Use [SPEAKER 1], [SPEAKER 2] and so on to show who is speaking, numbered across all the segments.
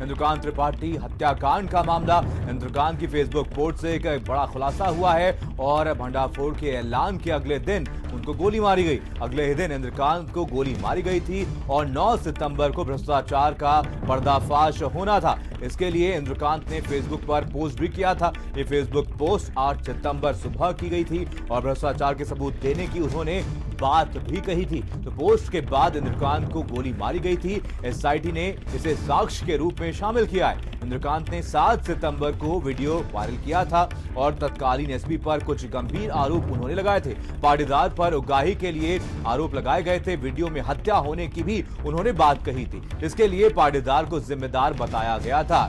[SPEAKER 1] इंद्रकांत त्रिपाठी हत्याकांड का मामला। इंद्रकांत की फेसबुक पोस्ट से एक बड़ा खुलासा हुआ है और भंडाफोड़ के ऐलान के अगले दिन उनको गोली मारी गई। अगले ही दिन इंद्रकांत को गोली मारी गई थी और 9 सितंबर को भ्रष्टाचार का पर्दाफाश होना था। इसके लिए इंद्रकांत ने फेसबुक पर पोस्ट भी किया था। ये फेसबुक पोस्ट 8 सितंबर सुबह की गई थी और भ्रष्टाचार के सबूत देने की उन्होंने बात भी कही थी। तो पोस्ट के बाद इंद्रकांत को गोली मारी गई थी। एसआईटी ने इसे साक्ष्य के रूप में शामिल किया है। इंद्रकांत ने 7 सितंबर को वीडियो वायरल किया था और तत्कालीन एसपी पर कुछ गंभीर आरोप उन्होंने लगाए थे। पाटीदार पर उगाही के लिए आरोप लगाए गए थे। वीडियो में हत्या होने की भी उन्होंने बात कही थी। इसके लिए पाटीदार को जिम्मेदार बताया गया था।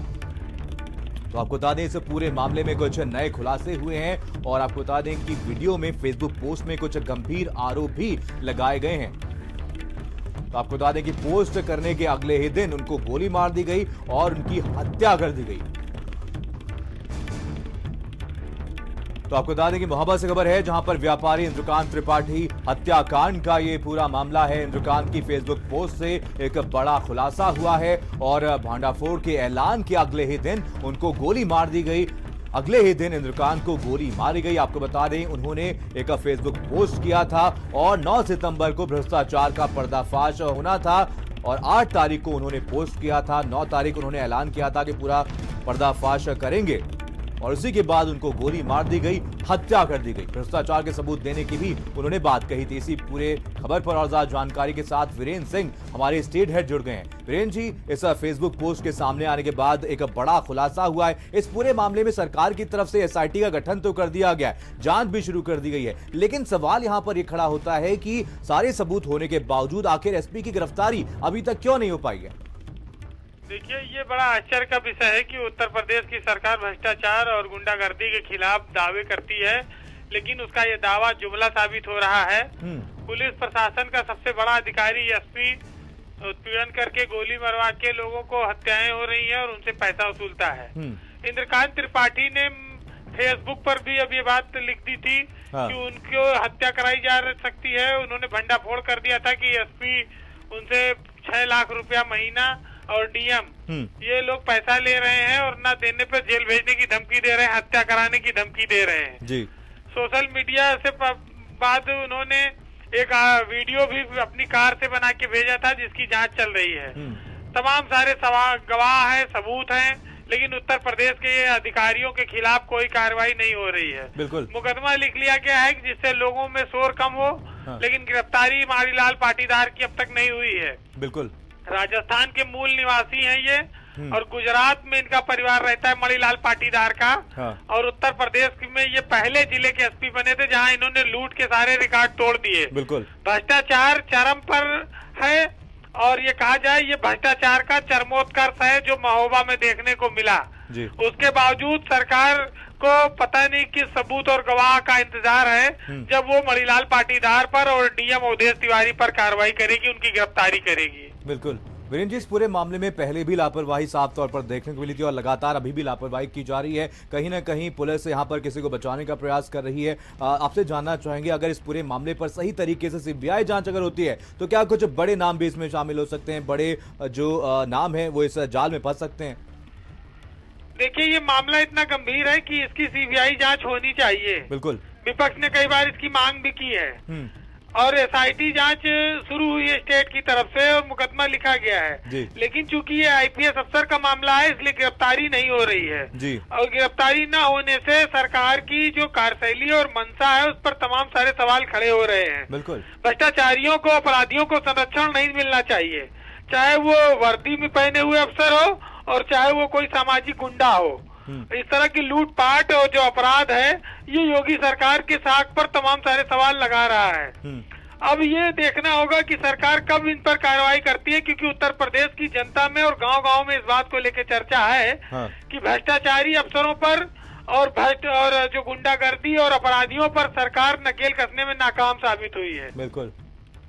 [SPEAKER 1] तो आपको बता दें इस पूरे मामले में कुछ नए खुलासे हुए हैं और आपको बता दें कि वीडियो में फेसबुक पोस्ट में कुछ गंभीर आरोप भी लगाए गए हैं। तो आपको बता दें कि पोस्ट करने के अगले ही दिन उनको गोली मार दी गई और उनकी हत्या कर दी गई। तो आपको बता दें कि मोहब्बत से खबर है जहां पर व्यापारी इंद्रकांत त्रिपाठी हत्याकांड का ये पूरा मामला है। इंद्रकांत की फेसबुक पोस्ट से एक बड़ा खुलासा हुआ है और भांडाफोड़ के ऐलान के अगले ही दिन उनको गोली मार दी गई। अगले ही दिन इंद्रकांत को गोली मारी गई। आपको बता दें उन्होंने एक फेसबुक पोस्ट किया था और 9 सितंबर को भ्रष्टाचार का पर्दाफाश होना था और 8 तारीख को उन्होंने पोस्ट किया था। 9 तारीख उन्होंने ऐलान किया था कि पूरा पर्दाफाश करेंगे और उसी के बाद उनको गोली मार दी गई, हत्या कर दी गई। भ्रष्टाचार के सबूत देने की भी उन्होंने बात कही थी। इसी पूरे खबर पर और ज्यादा जानकारी के साथ वीरेंद्र सिंह हमारे स्टेट हेड जुड़ गए हैं। वीरेंद्र जी, इस फेसबुक पोस्ट के सामने आने के बाद एक बड़ा खुलासा हुआ है। इस पूरे मामले में सरकार की तरफ से एसआईटी का गठन तो कर दिया गया है, जांच भी शुरू कर दी गई है, लेकिन सवाल यहां पर यह खड़ा होता है कि सारे सबूत होने के बावजूद आखिर एसपी की गिरफ्तारी अभी तक क्यों नहीं हो पाई है?
[SPEAKER 2] देखिए, ये बड़ा आश्चर्य का विषय है कि उत्तर प्रदेश की सरकार भ्रष्टाचार और गुंडागर्दी के खिलाफ दावे करती है, लेकिन उसका ये दावा जुमला साबित हो रहा है। पुलिस प्रशासन का सबसे बड़ा अधिकारी एसपी उत्पीड़न करके गोली मरवा के लोगों को हत्याएं हो रही है और उनसे पैसा वसूलता है। इंद्रकांत त्रिपाठी ने फेसबुक पर भी अब ये बात लिख दी थी कि उनको हत्या कराई जा सकती है। उन्होंने भंडाफोड़ कर दिया था कि एसपी उनसे 6 लाख रुपया महीना और डीएम ये लोग पैसा ले रहे हैं और ना देने पर जेल भेजने की धमकी दे रहे हैं, हत्या कराने की धमकी दे रहे हैं जी। सोशल मीडिया से बाद उन्होंने एक वीडियो भी अपनी कार से बना के भेजा था जिसकी जांच चल रही है। तमाम सारे गवाह हैं, सबूत हैं, लेकिन उत्तर प्रदेश के अधिकारियों के खिलाफ कोई कार्रवाई नहीं हो रही है। बिल्कुल मुकदमा लिख लिया गया है जिससे लोगों में शोर कम हो, लेकिन गिरफ्तारी मारीलाल पाटीदार की अब तक नहीं हुई है। बिल्कुल राजस्थान के मूल निवासी हैं ये और गुजरात में इनका परिवार रहता है मणिलाल पाटीदार का। और उत्तर प्रदेश में ये पहले जिले के एसपी बने थे जहां इन्होंने लूट के सारे रिकॉर्ड तोड़ दिए। बिल्कुल भ्रष्टाचार चरम पर है और ये कहा जाए ये भ्रष्टाचार का चरमोत्कर्ष है जो महोबा में देखने को मिला। उसके बावजूद सरकार को पता नहीं किस सबूत और गवाह का इंतजार है जब वो मणिलाल पाटीदार पर और डीएम अवधेश तिवारी पर कार्रवाई करेगी, उनकी गिरफ्तारी करेगी। बिल्कुल वीरेंद्र जी, इस पूरे मामले में पहले भी लापरवाही साफ तौर पर देखने को मिली थी और लगातार अभी भी लापरवाही की जा रही है। कहीं ना कहीं पुलिस यहाँ पर किसी को बचाने का प्रयास कर रही है। आपसे जानना चाहेंगे, अगर इस पूरे मामले पर सही तरीके से सीबीआई जांच अगर होती है तो क्या कुछ बड़े नाम भी इसमें शामिल हो सकते हैं? बड़े जो नाम है वो इस जाल में फंस सकते हैं? देखिए, ये मामला इतना गंभीर है कि इसकी सीबीआई जांच होनी चाहिए। बिल्कुल विपक्ष ने कई बार इसकी मांग भी की है और एसआईटी जांच शुरू हुई है स्टेट की तरफ से और मुकदमा लिखा गया है, लेकिन चूंकि ये आईपीएस अफसर का मामला है इसलिए गिरफ्तारी नहीं हो रही है जी। और गिरफ्तारी न होने से सरकार की जो कार्यशैली और मंशा है उस पर तमाम सारे सवाल खड़े हो रहे हैं। बिल्कुल भ्रष्टाचारियों को, अपराधियों को संरक्षण नहीं मिलना चाहिए, चाहे वो वर्दी में पहने हुए अफसर हो और चाहे वो कोई सामाजिक गुंडा हो। इस तरह की लूटपाट और जो अपराध है ये योगी सरकार के साख पर तमाम सारे सवाल लगा रहा है। अब ये देखना होगा कि सरकार कब इन पर कार्रवाई करती है, क्योंकि उत्तर प्रदेश की जनता में और गांव-गांव में इस बात को लेकर चर्चा है कि भ्रष्टाचारी अफसरों पर और जो गुंडागर्दी और अपराधियों पर सरकार नकेल कसने में नाकाम साबित हुई है। बिल्कुल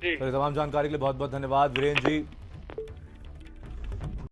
[SPEAKER 2] जी। तो तमाम जानकारी के लिए बहुत बहुत धन्यवाद वीरेंद्र जी।